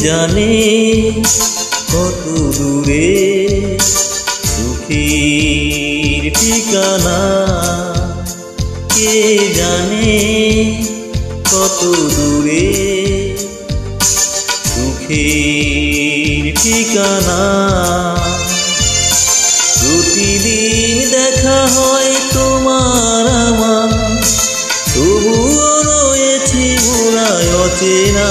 জানে কত দূরে সুখের ঠিকানা, কে জানে কত দূরে সুখের ঠিকানা। প্রতিদিন দেখা হয় তোমার আমার, তবুও রয়েছে মোরায় অচেনা।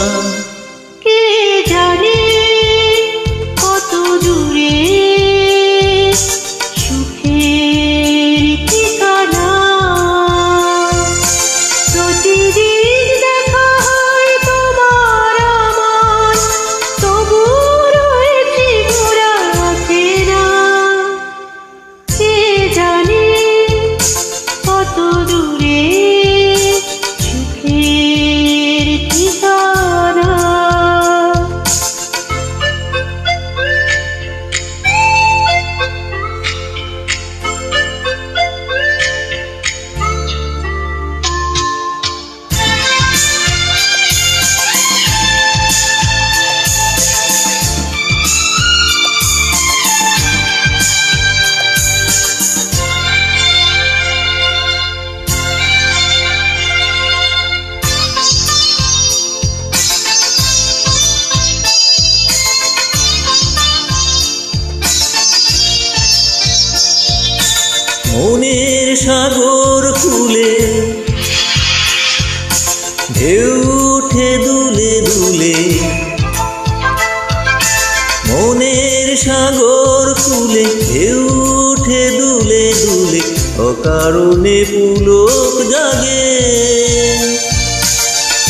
মনের সাগর কুলে ঢেউ উঠে দুলে দুলে, মনের সাগর কুলে ঢেউ উঠে দুলে দুলে, অকারণে পুলক জাগে।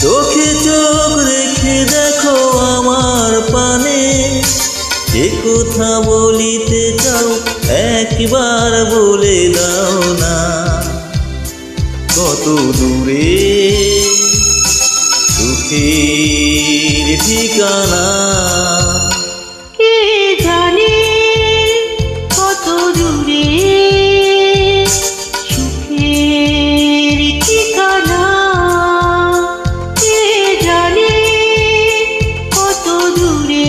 চোখে চোখ রেখে দেখো আমার পানে, যে কথা বলিতে চাও একবার বলে দাও না। কত দূরে সুখের ঠিকানা, কে জানে কত দূরে সুখের ঠিকানা, কে জানে কত দূরে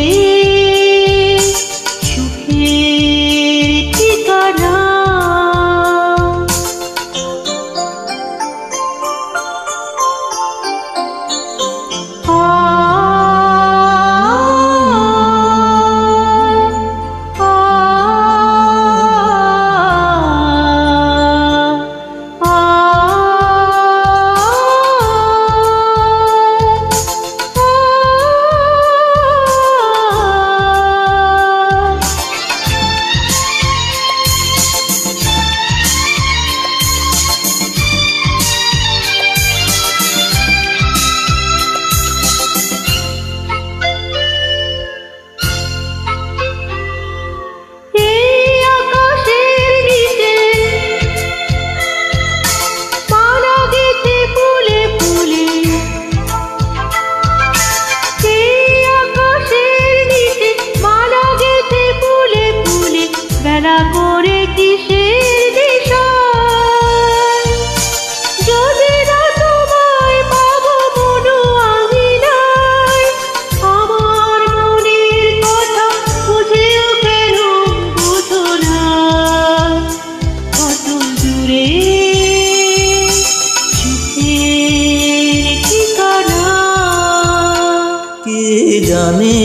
জানে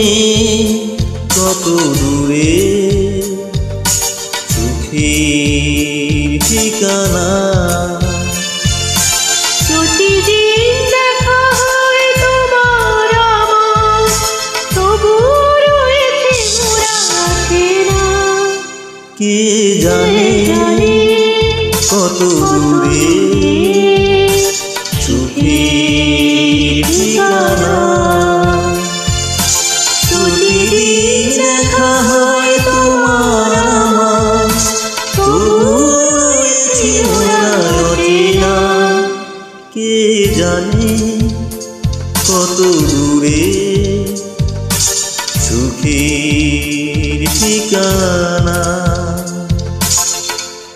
কত দূরে সুখের ঠিকানা। প্রতিদিন দেখা হয় তোমার আমার, তবু রয়েছে মোরা অচেনা। কে জানে কত দূরে সুখের ঠিকানা। প্রতিদিন দেখা হয় তোমার জানে কত দূরে সুখের ঠিকানা।